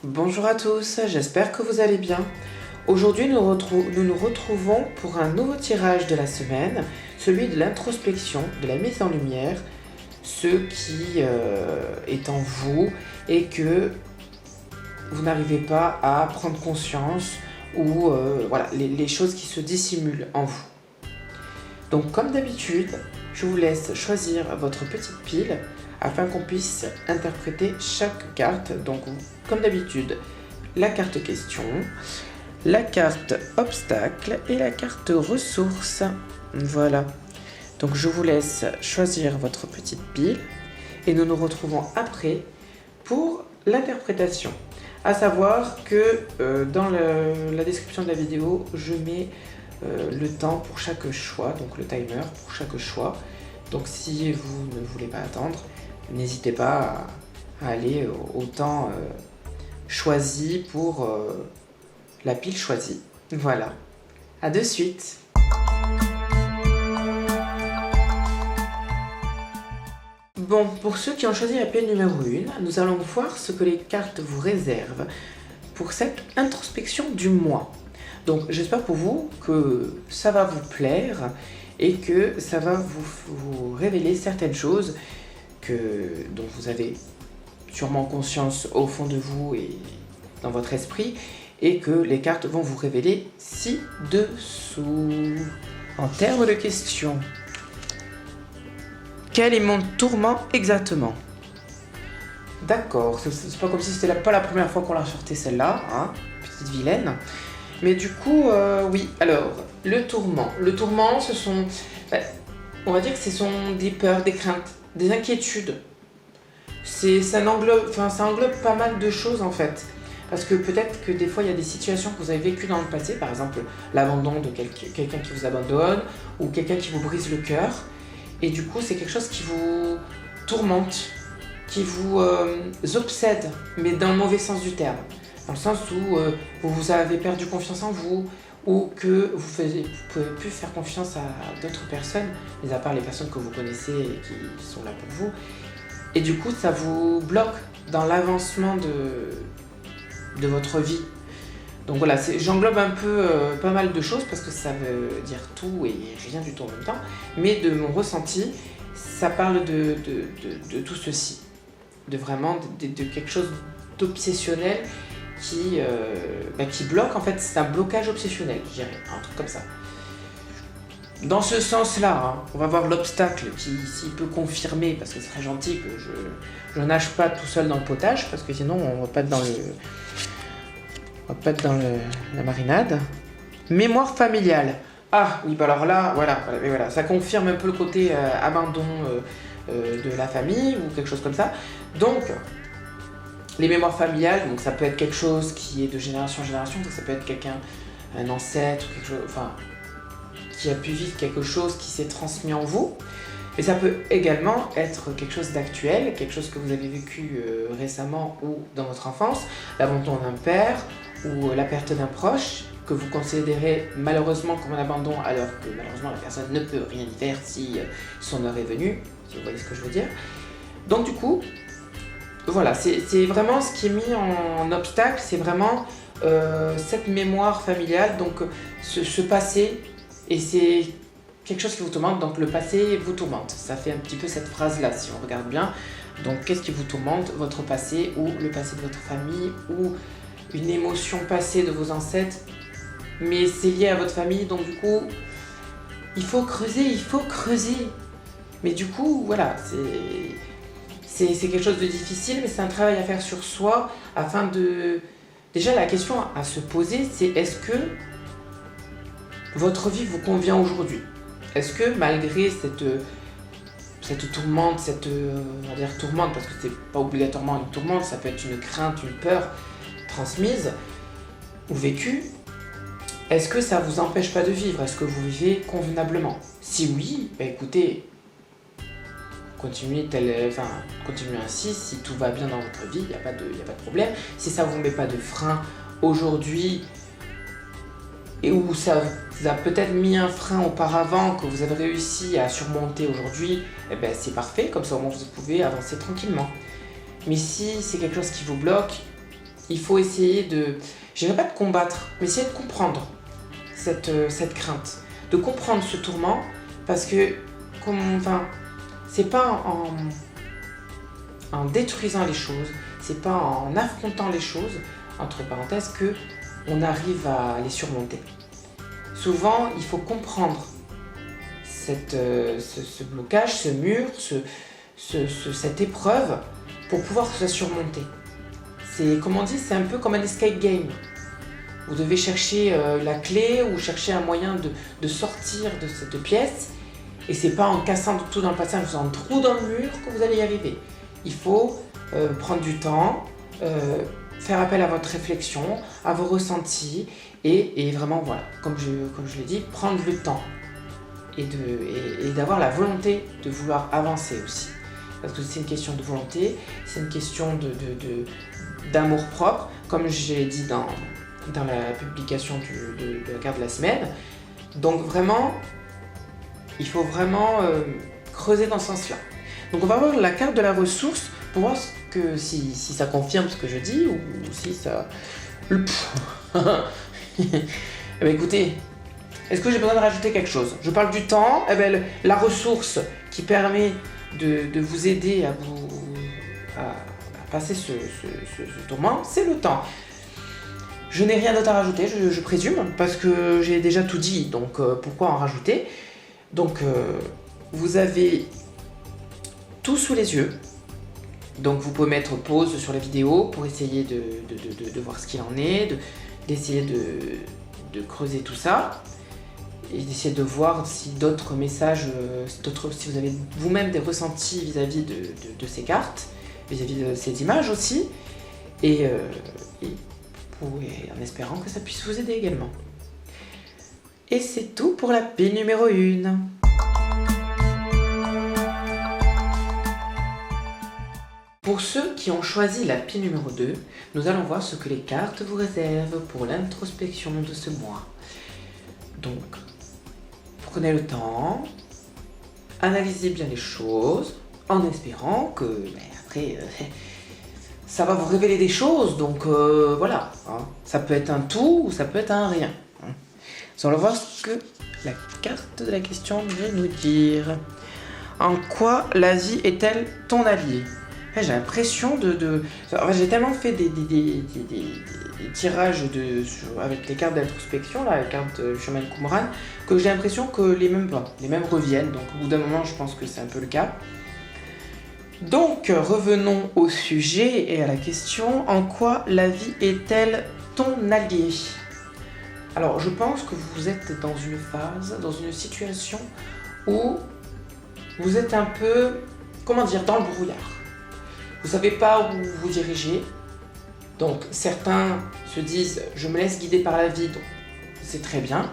Bonjour à tous, j'espère que vous allez bien. Aujourd'hui, nous nous retrouvons pour un nouveau tirage de la semaine, celui de l'introspection, de la mise en lumière, ce qui est en vous et que vous n'arrivez pas à prendre conscience ou voilà, les choses qui se dissimulent en vous. Donc comme d'habitude, je vous laisse choisir votre petite pile afin qu'on puisse interpréter chaque carte. Donc comme d'habitude, la carte question, la carte obstacle et la carte ressources. Voilà. Donc je vous laisse choisir votre petite pile et nous nous retrouvons après pour l'interprétation. À savoir que dans la description de la vidéo, je mets le temps pour chaque choix, donc le timer pour chaque choix. Donc si vous ne voulez pas attendre, n'hésitez pas à aller au temps choisi pour la pile choisie. Voilà. À de suite. Bon, pour ceux qui ont choisi la pile numéro 1, nous allons voir ce que les cartes vous réservent pour cette introspection du mois. Donc j'espère pour vous que ça va vous plaire et que ça va vous révéler certaines choses dont vous avez sûrement conscience au fond de vous et dans votre esprit et que les cartes vont vous révéler ci-dessous. En termes de questions, quel est mon tourment exactement? D'accord, c'est pas comme si c'était pas la première fois qu'on la sortait celle-là, hein, petite vilaine. Mais du coup, oui, alors, le tourment. Le tourment, ce sont, on va dire que ce sont des peurs, des craintes, des inquiétudes. Ça englobe pas mal de choses en fait. Parce que peut-être que des fois, il y a des situations que vous avez vécues dans le passé, par exemple l'abandon de quelqu'un qui vous abandonne ou quelqu'un qui vous brise le cœur. Et du coup, c'est quelque chose qui vous tourmente, qui vous obsède, mais dans le mauvais sens du terme. Dans le sens où vous avez perdu confiance en vous ou que vous ne pouvez plus faire confiance à d'autres personnes, mis à part les personnes que vous connaissez et qui sont là pour vous. Et du coup, ça vous bloque dans l'avancement de votre vie. Donc voilà, j'englobe un peu pas mal de choses parce que ça veut dire tout et rien du tout en même temps. Mais de mon ressenti, ça parle de tout ceci. De vraiment de quelque chose d'obsessionnel qui bloque, en fait, c'est un blocage obsessionnel, je dirais, un truc comme ça. Dans ce sens-là, hein, on va voir l'obstacle qui, s'il peut confirmer, parce que ce serait gentil que je nage pas tout seul dans le potage, parce que sinon on va pas être dans la marinade. Mémoire familiale. Ah oui, bah alors là, voilà, ça confirme un peu le côté abandon de la famille ou quelque chose comme ça. Donc, les mémoires familiales, donc ça peut être quelque chose qui est de génération en génération, donc ça peut être un ancêtre, quelque chose, enfin, qui a pu vivre quelque chose qui s'est transmis en vous. Mais ça peut également être quelque chose d'actuel, quelque chose que vous avez vécu récemment ou dans votre enfance, l'abandon d'un père ou la perte d'un proche que vous considérez malheureusement comme un abandon alors que malheureusement la personne ne peut rien y faire si son heure est venue, si vous voyez ce que je veux dire. Donc du coup, voilà, c'est vraiment ce qui est mis en obstacle, c'est vraiment cette mémoire familiale, donc ce passé, et c'est quelque chose qui vous tourmente, donc le passé vous tourmente. Ça fait un petit peu cette phrase-là, si on regarde bien. Donc qu'est-ce qui vous tourmente? Votre passé, ou le passé de votre famille, ou une émotion passée de vos ancêtres, mais c'est lié à votre famille, donc du coup, il faut creuser. Mais du coup, voilà, c'est quelque chose de difficile, mais c'est un travail à faire sur soi, afin de... Déjà, la question à se poser, c'est est-ce que votre vie vous convient aujourd'hui? Est-ce que malgré cette tourmente, on va dire tourmente, parce que c'est pas obligatoirement une tourmente, ça peut être une crainte, une peur transmise ou vécue, est-ce que ça vous empêche pas de vivre? Est-ce que vous vivez convenablement? Si oui, bah écoutez, continuez ainsi, si tout va bien dans votre vie, il n'y a pas de problème. Si ça vous met pas de frein aujourd'hui, et où ça vous a peut-être mis un frein auparavant que vous avez réussi à surmonter aujourd'hui, eh ben c'est parfait, comme ça au moins vous pouvez avancer tranquillement. Mais si c'est quelque chose qui vous bloque, il faut essayer de, je dirais pas de combattre, mais essayer de comprendre cette crainte, de comprendre ce tourment, parce que, c'est pas en détruisant les choses, c'est pas en affrontant les choses, entre parenthèses, que on arrive à les surmonter. Souvent, il faut comprendre ce blocage, ce mur, cette épreuve pour pouvoir se surmonter. C'est, comme on dit, c'est un peu comme un escape game. Vous devez chercher la clé ou chercher un moyen de sortir de cette pièce. Et c'est pas en cassant tout dans le passage, en faisant un trou dans le mur que vous allez y arriver. Il faut prendre du temps, faire appel à votre réflexion, à vos ressentis et vraiment, voilà, comme je l'ai dit, prendre le temps et d'avoir la volonté de vouloir avancer aussi. Parce que c'est une question de volonté, c'est une question d'amour propre, comme j'ai dit dans la publication de la carte de la semaine. Donc vraiment, il faut vraiment creuser dans ce sens-là. Donc on va voir la carte de la ressource pour voir si ça confirme ce que je dis ou si ça... Eh bien, écoutez, est-ce que j'ai besoin de rajouter quelque chose? Je parle du temps, eh bien, la ressource qui permet de vous aider à passer ce tourment, c'est le temps. Je n'ai rien d'autre à rajouter, je présume, parce que j'ai déjà tout dit, donc pourquoi en rajouter? Donc vous avez tout sous les yeux, donc vous pouvez mettre pause sur la vidéo pour essayer de voir ce qu'il en est, d'essayer de creuser tout ça, et d'essayer de voir si d'autres messages, si vous avez vous-même des ressentis vis-à-vis de ces cartes, vis-à-vis de ces images aussi, et en espérant que ça puisse vous aider également. Et c'est tout pour la pile numéro 1. Pour ceux qui ont choisi la pile numéro 2, nous allons voir ce que les cartes vous réservent pour l'introspection de ce mois. Donc, prenez le temps, analysez bien les choses, en espérant que, après, ça va vous révéler des choses, donc voilà. Hein. Ça peut être un tout ou ça peut être un rien. Hein. Nous allons voir ce que la carte de la question veut nous dire. En quoi la vie est-elle ton allié? J'ai l'impression j'ai tellement fait des tirages avec les cartes d'introspection, la carte chemin de Qumran, que j'ai l'impression que les mêmes reviennent. Donc au bout d'un moment, je pense que c'est un peu le cas. Donc revenons au sujet et à la question, en quoi la vie est-elle ton allié? Alors je pense que vous êtes dans une phase, dans une situation où vous êtes un peu, comment dire, dans le brouillard. Vous savez pas où vous dirigez. Donc certains se disent je me laisse guider par la vie, donc c'est très bien.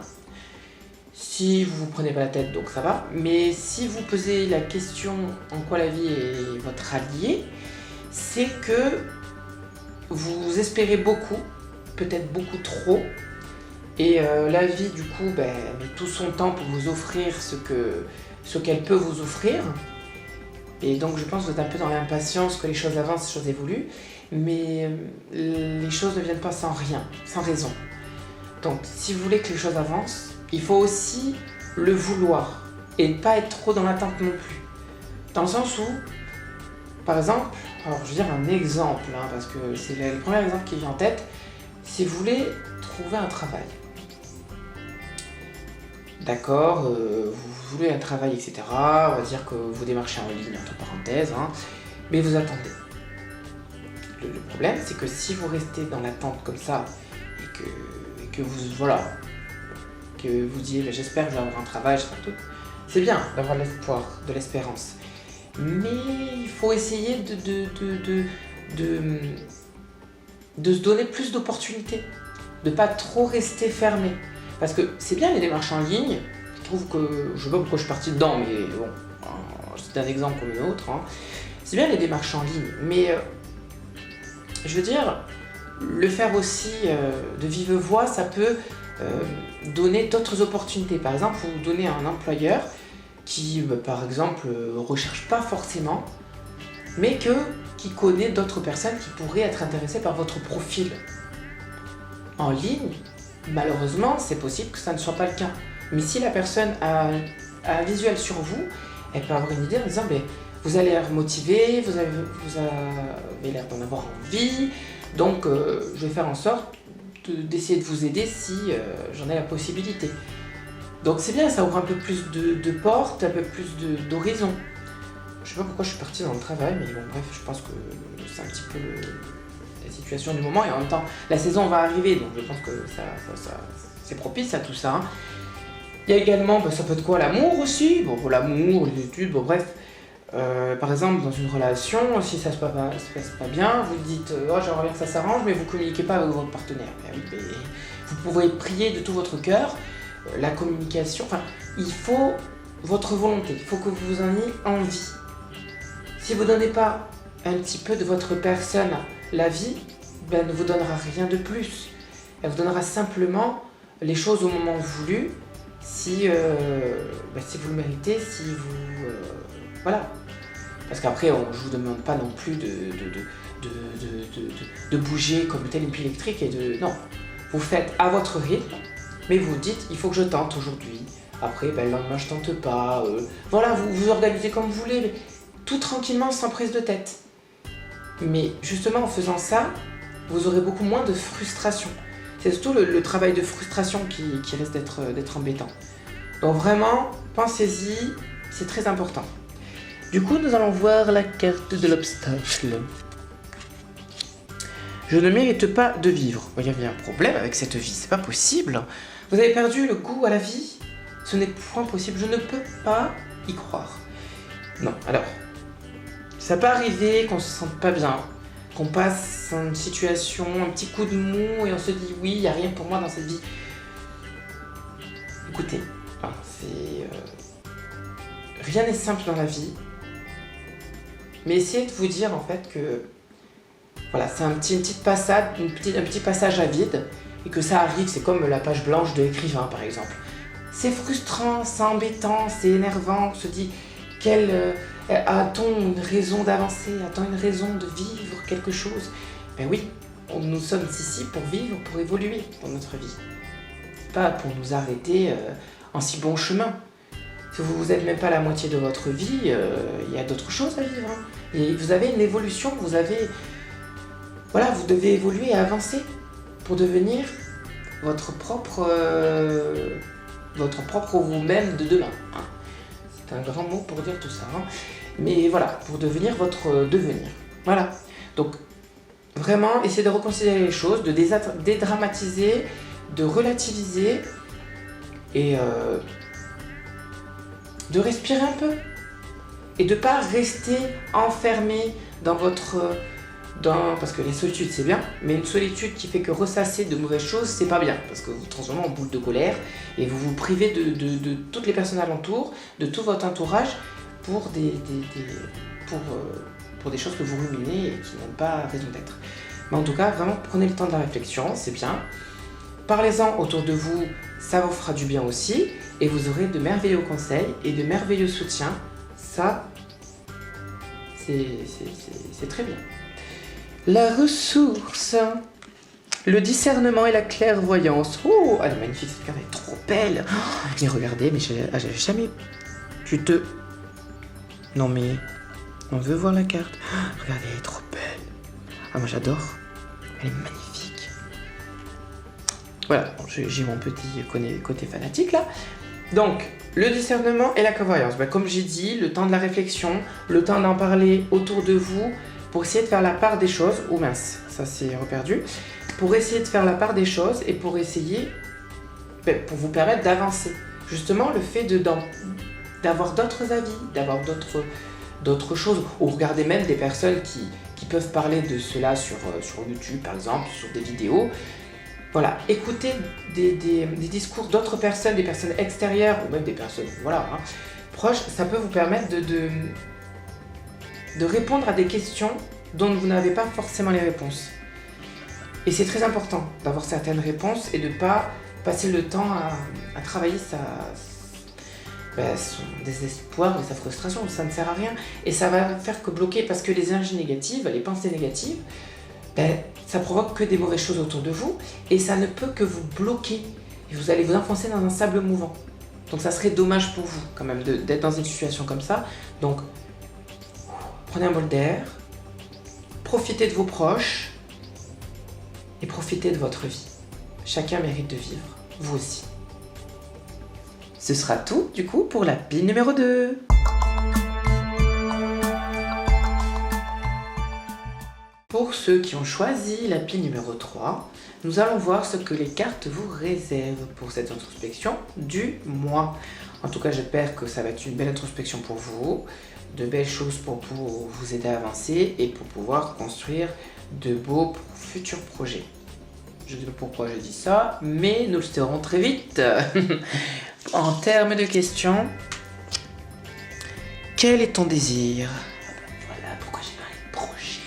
Si vous vous prenez pas la tête, donc ça va. Mais si vous posez la question en quoi la vie est votre allié, c'est que vous espérez beaucoup, peut-être beaucoup trop, et la vie du coup met tout son temps pour vous offrir ce qu'elle peut vous offrir. Et donc je pense que vous êtes un peu dans l'impatience que les choses avancent, les choses évoluent, mais les choses ne viennent pas sans rien, sans raison. Donc si vous voulez que les choses avancent, il faut aussi le vouloir et ne pas être trop dans l'attente non plus. Dans le sens où, par exemple, alors je vais dire un exemple, hein, parce que c'est le premier exemple qui vient en tête, si vous voulez trouver un travail. D'accord, vous voulez un travail, etc. On va dire que vous démarchez en ligne, entre parenthèses, hein, mais vous attendez. Le problème, c'est que si vous restez dans l'attente comme ça, et que vous, voilà, que vous dites, j'espère que je vais avoir un travail, tout, c'est bien d'avoir de l'espoir, de l'espérance. Mais il faut essayer de se donner plus d'opportunités, de ne pas trop rester fermé. Parce que c'est bien les démarches en ligne, je trouve que, je sais pas pourquoi je suis partie dedans, mais bon, c'est un exemple comme un autre, hein. C'est bien les démarches en ligne, mais je veux dire, le faire aussi de vive voix, ça peut donner d'autres opportunités. Par exemple, vous donnez à un employeur qui, par exemple, recherche pas forcément, mais qui connaît d'autres personnes qui pourraient être intéressées par votre profil. En ligne, malheureusement, c'est possible que ça ne soit pas le cas. Mais si la personne a un visuel sur vous, elle peut avoir une idée en disant vous allez l'air motivé, vous avez l'air d'en avoir envie, donc je vais faire en sorte d'essayer de vous aider si j'en ai la possibilité. Donc c'est bien, ça ouvre un peu plus de portes, un peu plus d'horizons. Je sais pas pourquoi je suis partie dans le travail, mais bon bref, je pense que c'est un petit peu la situation du moment, et en même temps la saison va arriver, donc je pense que ça c'est propice à tout ça. Hein. Il y a également, ça peut être quoi, l'amour aussi, bon l'amour, les études, bon bref. Par exemple, dans une relation, si ça se passe pas bien, vous dites oh j'aimerais bien que ça s'arrange, mais vous communiquez pas avec votre partenaire. Oui, vous pouvez prier de tout votre cœur, la communication, enfin, il faut votre volonté, il faut que vous en ayez envie. Si vous ne donnez pas un petit peu de votre personne, la vie ne vous donnera rien de plus. Elle vous donnera simplement les choses au moment voulu, si vous le méritez, si vous... voilà. Parce qu'après, je ne vous demande pas non plus de bouger comme telle une pile électrique et de... Non, vous faites à votre rythme, mais vous dites, il faut que je tente aujourd'hui. Après, le lendemain, je tente pas. Voilà, vous organisez comme vous voulez, mais tout tranquillement, sans prise de tête. Mais justement, en faisant ça, vous aurez beaucoup moins de frustration. C'est surtout le travail de frustration qui risque d'être embêtant. Donc vraiment, pensez-y, c'est très important. Du coup, nous allons voir la carte de l'obstacle. Je ne mérite pas de vivre. Il y avait un problème avec cette vie, c'est pas possible. Vous avez perdu le goût à la vie? Ce n'est point possible, je ne peux pas y croire. Non, alors, ça peut arriver qu'on se sente pas bien, qu'on passe une situation, un petit coup de mou et on se dit oui, il n'y a rien pour moi dans cette vie. Écoutez, rien n'est simple dans la vie, mais essayez de vous dire en fait que voilà, c'est un petit passage à vide et que ça arrive, c'est comme la page blanche de l'écrivain par exemple. C'est frustrant, c'est embêtant, c'est énervant, on se dit a-t-on une raison d'avancer, a-t-on une raison de vivre quelque chose? Ben oui, nous sommes ici pour vivre, pour évoluer dans notre vie. Pas pour nous arrêter en si bon chemin. Si vous n'êtes même pas à la moitié de votre vie, il y a d'autres choses à vivre. Hein. Et vous avez une évolution, vous devez évoluer et avancer pour devenir votre propre vous-même de demain. Hein. C'est un grand mot pour dire tout ça. Hein. Mais voilà, pour devenir votre devenir. Voilà. Donc, vraiment, essayez de reconsidérer les choses, de dédramatiser, de relativiser et de respirer un peu. Et de ne pas rester enfermé dans parce que les solitudes c'est bien, mais une solitude qui fait que ressasser de mauvaises choses, c'est pas bien, parce que vous vous transformez en boule de colère et vous vous privez de toutes les personnes alentour, de tout votre entourage pour des choses que vous ruminez et qui n'ont pas raison d'être. Mais en tout cas, vraiment, prenez le temps de la réflexion, c'est bien. Parlez-en autour de vous, ça vous fera du bien aussi, et vous aurez de merveilleux conseils et de merveilleux soutiens. Ça, c'est très bien. La ressource, le discernement et la clairvoyance. Oh, elle est magnifique, cette carte, elle est trop belle. Oh, mais regardez, mais j'avais jamais... Non mais, on veut voir la carte. Oh, regardez, elle est trop belle. Ah, moi j'adore. Elle est magnifique. Voilà, bon, j'ai mon petit côté fanatique là. Donc, le discernement et la clairvoyance. Comme j'ai dit, le temps de la réflexion, le temps d'en parler autour de vous, pour essayer de faire la part des choses. Oh mince, ça c'est reperdu. Pour essayer de faire la part des choses et pour essayer, pour vous permettre d'avancer. Justement, le fait d'avoir d'autres avis, d'avoir d'autres choses, ou regardez même des personnes qui peuvent parler de cela sur YouTube par exemple, sur des vidéos. Voilà, écoutez des discours d'autres personnes, des personnes extérieures, ou même des personnes proches, ça peut vous permettre de répondre à des questions dont vous n'avez pas forcément les réponses. Et c'est très important d'avoir certaines réponses et de ne pas passer le temps à travailler son désespoir et sa frustration, ça ne sert à rien. Et ça va faire que bloquer, parce que les énergies négatives, les pensées négatives, ça provoque que des mauvaises choses autour de vous, et ça ne peut que vous bloquer. Et vous allez vous enfoncer dans un sable mouvant. Donc ça serait dommage pour vous, quand même, d'être dans une situation comme ça. Donc, prenez un bol d'air, profitez de vos proches, et profitez de votre vie. Chacun mérite de vivre, vous aussi. Ce sera tout, du coup, pour la pile numéro 2. Pour ceux qui ont choisi la pile numéro 3, nous allons voir ce que les cartes vous réservent pour cette introspection du mois. En tout cas, j'espère que ça va être une belle introspection pour vous, de belles choses pour vous aider à avancer et pour pouvoir construire de beaux futurs projets. Je ne sais pas pourquoi je dis ça, mais nous le saurons très vite. En termes de questions, quel est ton désir? Voilà pourquoi j'ai parlé de projet.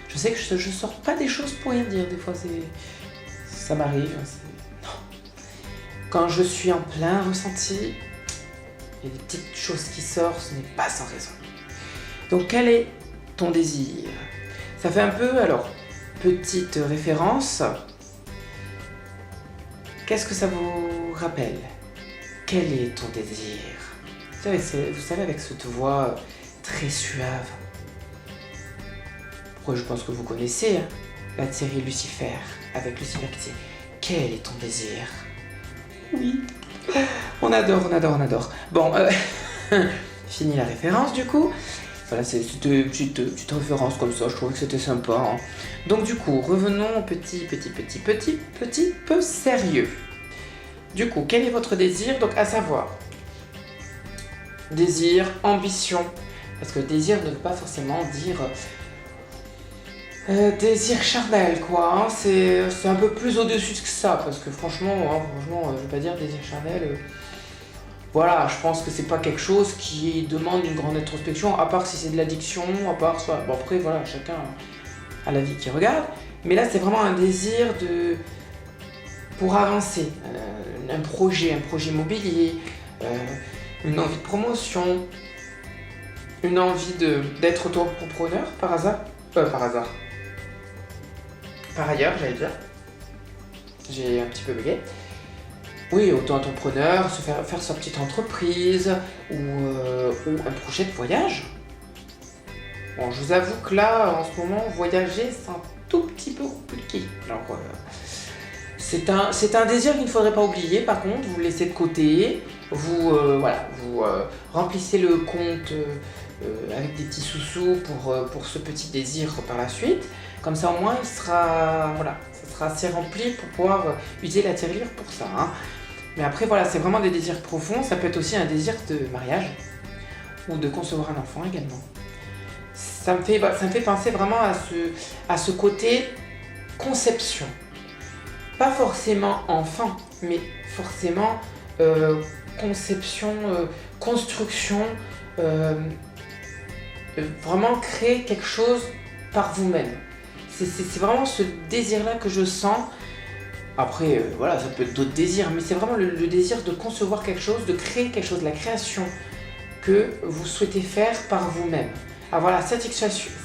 Je sais que je sors pas des choses pour rien dire, des fois ça m'arrive. Non. Quand je suis en plein ressenti, il y a des petites choses qui sortent, ce n'est pas sans raison. Donc quel est ton désir? Ça fait un peu, alors, petite référence. Qu'est-ce que ça vous rappelle? Quel est ton désir? Vous savez, avec cette voix très suave. Pourquoi je pense que vous connaissez la série Lucifer, avec Lucifer qui dit « Quel est ton désir ?» Oui, on adore. Bon, fini la référence du coup. Voilà, c'était une petite référence comme ça, je trouvais que c'était sympa. Hein. Donc du coup, revenons petit peu sérieux. Du coup, quel est votre désir? Donc à savoir, désir, ambition. Parce que désir ne veut pas forcément dire désir charnel, quoi. Hein. C'est un peu plus au-dessus que ça, parce que franchement, je vais pas dire désir charnel. Voilà, je pense que c'est pas quelque chose qui demande une grande introspection, à part si c'est de l'addiction, à part ça. Bon après, voilà, chacun a la vie qui regarde. Mais là, c'est vraiment un désir pour avancer. Un projet immobilier, une envie de promotion, une envie d'être auto-entrepreneur par hasard. Par ailleurs, j'allais dire. J'ai un petit peu bugué. Oui, auto-entrepreneur, faire sa petite entreprise ou un projet de voyage. Bon, je vous avoue que là, en ce moment, voyager, c'est un tout petit peu compliqué. Alors, c'est un désir qu'il ne faudrait pas oublier. Par contre, vous le laissez de côté, vous remplissez le compte avec des petits sous-sous pour ce petit désir par la suite. Comme ça, au moins, ça sera assez rempli pour pouvoir utiliser la tirelire pour ça. Hein. Mais après, voilà, c'est vraiment des désirs profonds. Ça peut être aussi un désir de mariage ou de concevoir un enfant également. Ça me fait penser vraiment à ce côté conception. Pas forcément enfant, mais forcément conception, construction, vraiment créer quelque chose par vous-même. C'est vraiment ce désir-là que je sens. Après, voilà, ça peut être d'autres désirs, mais c'est vraiment le désir de concevoir quelque chose, de créer quelque chose, la création que vous souhaitez faire par vous-même. Avoir la satisfaction,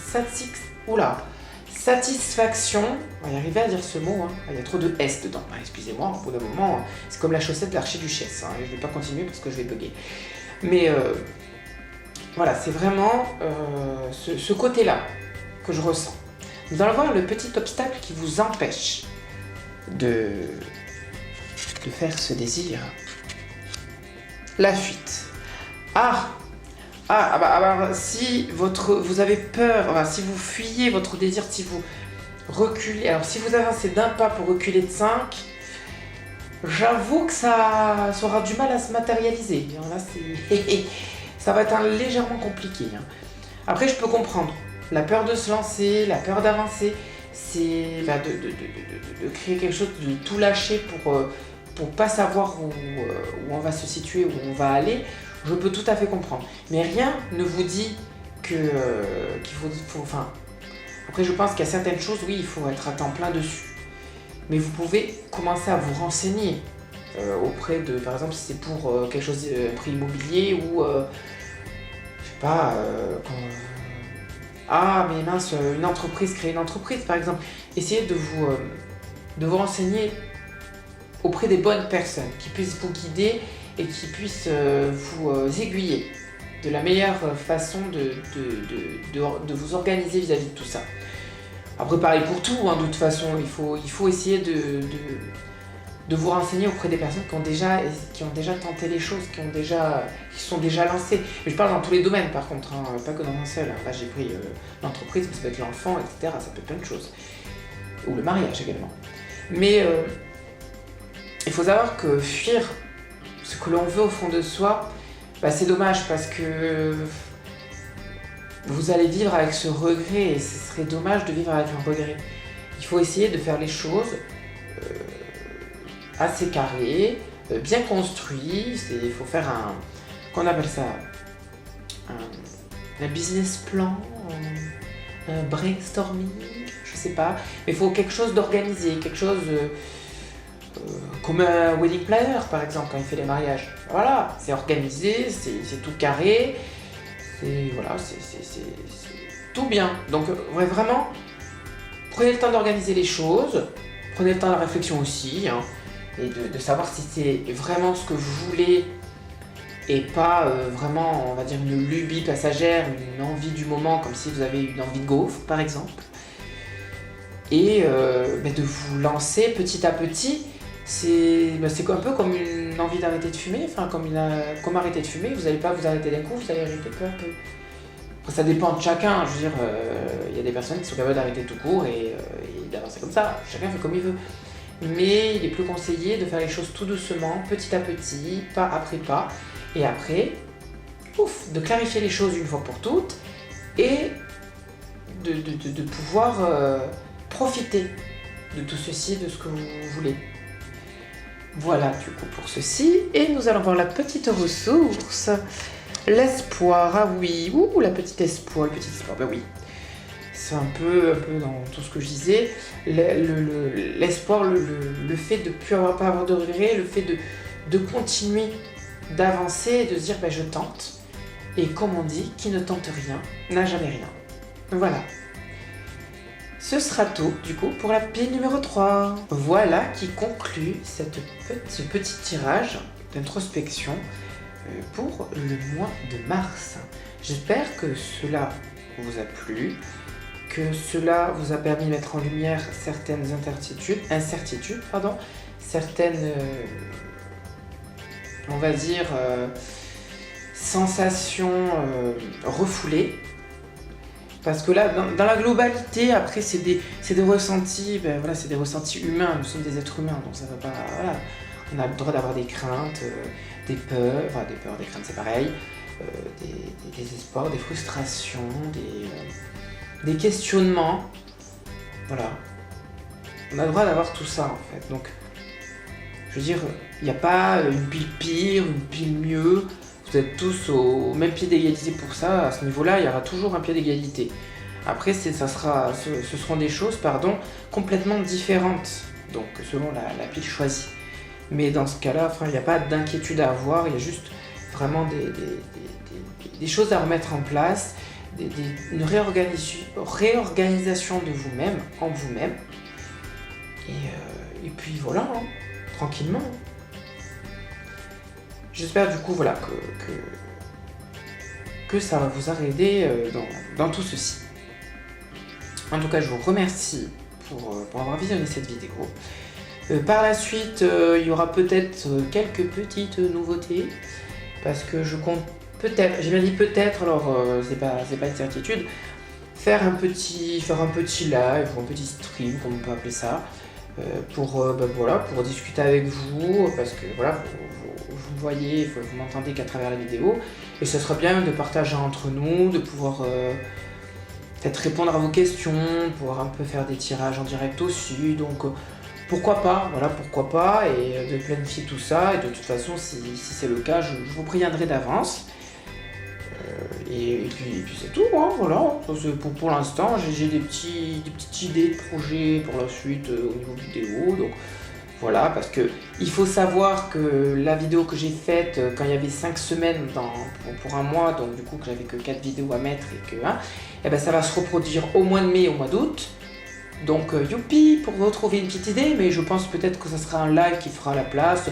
on va y arriver à dire ce mot, hein. Il y a trop de S dedans, excusez-moi, au bout d'un moment, c'est comme la chaussette de l'archiduchesse, hein. Je ne vais pas continuer parce que je vais bugger. Mais voilà, c'est vraiment ce côté-là que je ressens. Nous allons voir le petit obstacle qui vous empêche de faire ce désir. La fuite. Si vous avez peur, si vous fuyez votre désir, si vous reculez, alors si vous avancez d'un pas pour reculer de 5, j'avoue que ça aura du mal à se matérialiser. Là, ça va être légèrement compliqué. Hein. Après, je peux comprendre. La peur de se lancer, la peur d'avancer, c'est de créer quelque chose, de tout lâcher pour pas savoir où on va se situer, où on va aller. Je peux tout à fait comprendre. Mais rien ne vous dit qu'il faut... Enfin, après, je pense qu'il y a certaines choses, oui, il faut être à temps plein dessus. Mais vous pouvez commencer à vous renseigner. auprès de, par exemple, si c'est pour quelque chose, un prix immobilier ou, je sais pas, ah mais mince, une entreprise, créer une entreprise par exemple. Essayez de vous renseigner auprès des bonnes personnes qui puissent vous guider et qui puissent vous aiguiller de la meilleure façon de vous organiser vis-à-vis de tout ça. Après pareil pour tout, hein, de toute façon, il faut essayer de vous renseigner auprès des personnes qui ont déjà tenté les choses, qui sont déjà lancées. Mais je parle dans tous les domaines par contre, hein, pas que dans un seul. Là j'ai pris l'entreprise, mais ça peut être l'enfant, etc. Ça peut être plein de choses. Ou le mariage également. Mais il faut savoir que fuir ce que l'on veut au fond de soi, bah, c'est dommage parce que vous allez vivre avec ce regret et ce serait dommage de vivre avec un regret. Il faut essayer de faire les choses assez carré, bien construit. Il faut faire qu'on appelle ça, un business plan, un brainstorming, je sais pas. Mais il faut quelque chose d'organisé, quelque chose comme un wedding planner par exemple quand il fait les mariages. Voilà, c'est organisé, c'est tout carré, c'est tout bien. Donc vraiment, prenez le temps d'organiser les choses, prenez le temps de la réflexion aussi, hein, et de savoir si c'est vraiment ce que vous voulez et pas vraiment, on va dire, une lubie passagère, une envie du moment, comme si vous avez une envie de gaufre par exemple. Et de vous lancer petit à petit. C'est un peu comme une envie d'arrêter de fumer, enfin comme arrêter de fumer, vous n'allez pas vous arrêter d'un coup, vous allez arrêter peu à peu. Après, ça dépend de chacun, je veux dire, il y a des personnes qui sont capables d'arrêter tout court et d'avancer comme ça, chacun fait comme il veut. Mais il est plus conseillé de faire les choses tout doucement, petit à petit, pas après pas, et après, de clarifier les choses une fois pour toutes, et de pouvoir profiter de tout ceci, de ce que vous voulez. Voilà du coup pour ceci, et nous allons voir la petite ressource, l'espoir. Ah oui, la petite espoir, ben oui, c'est un peu dans tout ce que je disais, l'espoir, le fait de ne pas avoir de regrets, le fait de continuer d'avancer et de se dire je tente, et comme on dit, qui ne tente rien n'a jamais rien. Voilà. Ce sera tout, du coup, pour la pile numéro 3. Voilà qui conclut ce petit tirage d'introspection pour le mois de mars. J'espère que cela vous a plu, que cela vous a permis de mettre en lumière certaines incertitudes, certaines, on va dire, sensations refoulées. Parce que là, dans la globalité, après, c'est des ressentis, c'est des ressentis humains, nous sommes des êtres humains, donc ça va pas, voilà. On a le droit d'avoir des craintes, des peurs, des craintes c'est pareil, des espoirs, des frustrations, des questionnements, voilà. On a le droit d'avoir tout ça, en fait, donc, je veux dire, il n'y a pas une pile pire, une pile mieux. Vous êtes tous au même pied d'égalité pour ça, à ce niveau-là, il y aura toujours un pied d'égalité. Après, ce seront des choses complètement différentes, donc selon la pile choisie. Mais dans ce cas-là, il n'y a pas d'inquiétude à avoir, il y a juste vraiment des choses à remettre en place, une réorganisation de vous-même, en vous-même. Et puis voilà, hein, tranquillement. J'espère du coup voilà, que ça va vous aider dans tout ceci. En tout cas, je vous remercie pour avoir visionné cette vidéo. Par la suite, il y aura peut-être quelques petites nouveautés, parce que je compte peut-être, j'ai bien dit peut-être, alors c'est pas une certitude, faire un petit live ou un petit stream, comme on peut appeler ça, pour discuter avec vous, parce que voilà, vous me voyez, vous m'entendez qu'à travers la vidéo, et ça serait bien de partager entre nous, de pouvoir peut-être répondre à vos questions, pouvoir un peu faire des tirages en direct aussi, donc pourquoi pas, et de planifier tout ça, et de toute façon, si c'est le cas, je vous préviendrai d'avance. Et puis c'est tout, hein, voilà. Pour l'instant, j'ai des petites idées de projets pour la suite au niveau vidéo, donc Voilà, parce que il faut savoir que la vidéo que j'ai faite quand il y avait 5 semaines pour un mois, donc du coup que j'avais que 4 vidéos à mettre et que et ben ça va se reproduire au mois de mai, au mois d'août. Donc youpi pour retrouver une petite idée, mais je pense peut-être que ça sera un live qui fera la place.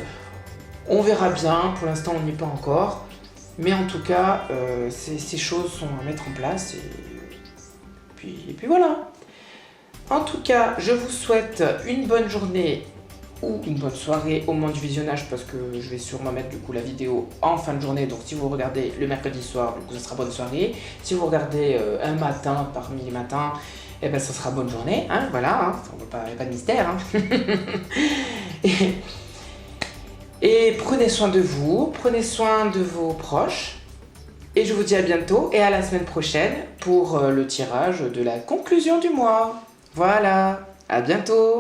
On verra bien, pour l'instant on n'y est pas encore. Mais en tout cas, ces choses sont à mettre en place et puis voilà. En tout cas, je vous souhaite une bonne journée ou une bonne soirée au moment du visionnage parce que je vais sûrement mettre du coup la vidéo en fin de journée. Donc si vous regardez le mercredi soir, du coup ça sera bonne soirée. Si vous regardez un matin parmi les matins, eh ben ça sera bonne journée. Hein, voilà, hein, on veut pas de mystère. Hein. Et prenez soin de vous, prenez soin de vos proches. Et je vous dis à bientôt et à la semaine prochaine pour le tirage de la conclusion du mois. Voilà, à bientôt!